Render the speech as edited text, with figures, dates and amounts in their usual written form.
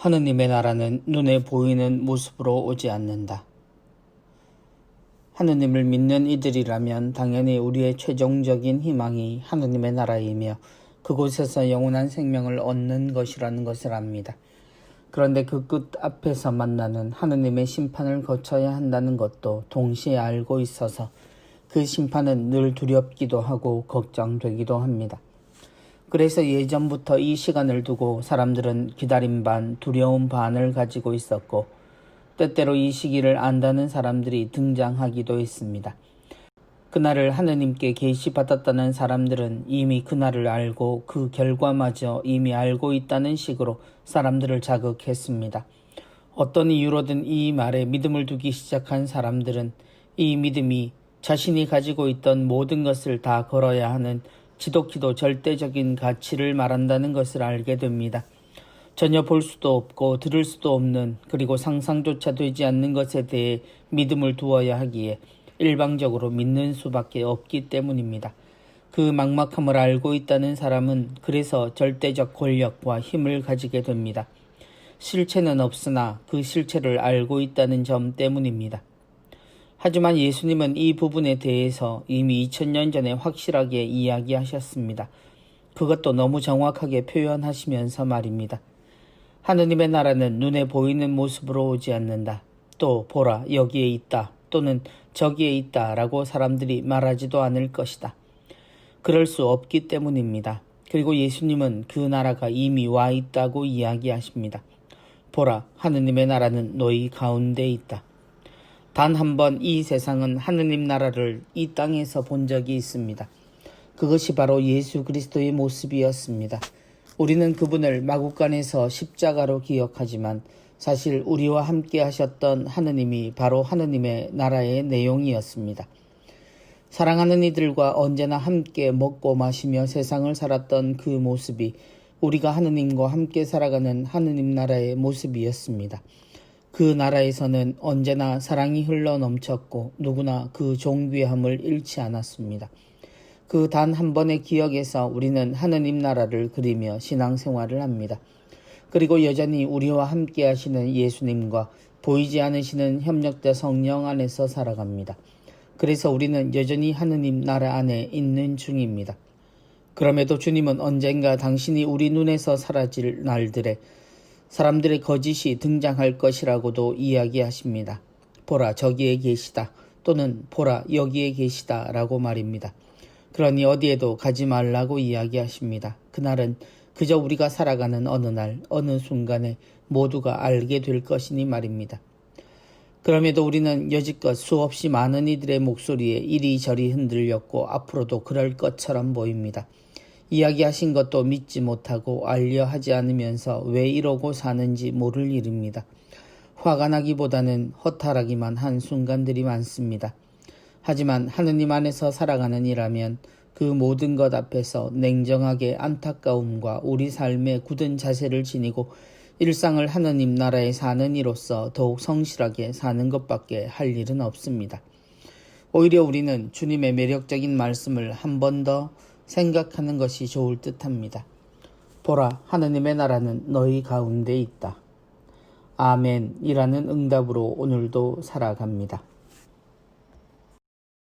하느님의 나라는 눈에 보이는 모습으로 오지 않는다. 하느님을 믿는 이들이라면 당연히 우리의 최종적인 희망이 하느님의 나라이며 그곳에서 영원한 생명을 얻는 것이라는 것을 압니다. 그런데 그 끝 앞에서 만나는 하느님의 심판을 거쳐야 한다는 것도 동시에 알고 있어서 그 심판은 늘 두렵기도 하고 걱정되기도 합니다. 그래서 예전부터 이 시간을 두고 사람들은 기다림 반, 두려움 반을 가지고 있었고 때때로 이 시기를 안다는 사람들이 등장하기도 했습니다. 그날을 하느님께 계시받았다는 사람들은 이미 그날을 알고 그 결과마저 이미 알고 있다는 식으로 사람들을 자극했습니다. 어떤 이유로든 이 말에 믿음을 두기 시작한 사람들은 이 믿음이 자신이 가지고 있던 모든 것을 다 걸어야 하는 지독히도 절대적인 가치를 말한다는 것을 알게 됩니다. 전혀 볼 수도 없고 들을 수도 없는, 그리고 상상조차 되지 않는 것에 대해 믿음을 두어야 하기에 일방적으로 믿는 수밖에 없기 때문입니다. 그 막막함을 알고 있다는 사람은 그래서 절대적 권력과 힘을 가지게 됩니다. 실체는 없으나 그 실체를 알고 있다는 점 때문입니다. 하지만 예수님은 이 부분에 대해서 이미 2000년 전에 확실하게 이야기하셨습니다. 그것도 너무 정확하게 표현하시면서 말입니다. 하느님의 나라는 눈에 보이는 모습으로 오지 않는다. 또 보라, 여기에 있다. 또는 저기에 있다 라고 사람들이 말하지도 않을 것이다. 그럴 수 없기 때문입니다. 그리고 예수님은 그 나라가 이미 와 있다고 이야기하십니다. 보라, 하느님의 나라는 너희 가운데 있다. 단 한 번 이 세상은 하느님 나라를 이 땅에서 본 적이 있습니다. 그것이 바로 예수 그리스도의 모습이었습니다. 우리는 그분을 마국간에서 십자가로 기억하지만 사실 우리와 함께 하셨던 하느님이 바로 하느님의 나라의 내용이었습니다. 사랑하는 이들과 언제나 함께 먹고 마시며 세상을 살았던 그 모습이 우리가 하느님과 함께 살아가는 하느님 나라의 모습이었습니다. 그 나라에서는 언제나 사랑이 흘러 넘쳤고 누구나 그 존귀함을 잃지 않았습니다. 그 단 한 번의 기억에서 우리는 하느님 나라를 그리며 신앙생활을 합니다. 그리고 여전히 우리와 함께 하시는 예수님과 보이지 않으시는 협력자 성령 안에서 살아갑니다. 그래서 우리는 여전히 하느님 나라 안에 있는 중입니다. 그럼에도 주님은 언젠가 당신이 우리 눈에서 사라질 날들에 사람들의 거짓이 등장할 것이라고도 이야기하십니다. 보라, 저기에 계시다. 또는 보라, 여기에 계시다 라고 말입니다. 그러니 어디에도 가지 말라고 이야기하십니다. 그날은 그저 우리가 살아가는 어느 날, 어느 순간에 모두가 알게 될 것이니 말입니다. 그럼에도 우리는 여지껏 수없이 많은 이들의 목소리에 이리저리 흔들렸고 앞으로도 그럴 것처럼 보입니다. 이야기하신 것도 믿지 못하고 알려 하지 않으면서 왜 이러고 사는지 모를 일입니다. 화가 나기보다는 허탈하기만 한 순간들이 많습니다. 하지만 하느님 안에서 살아가는 이라면 그 모든 것 앞에서 냉정하게 안타까움과 우리 삶의 굳은 자세를 지니고 일상을 하느님 나라에 사는 이로서 더욱 성실하게 사는 것밖에 할 일은 없습니다. 오히려 우리는 주님의 매력적인 말씀을 한 번 더 생각하는 것이 좋을 듯합니다. 보라, 하느님의 나라는 너희 가운데 있다. 아멘이라는 응답으로 오늘도 살아갑니다.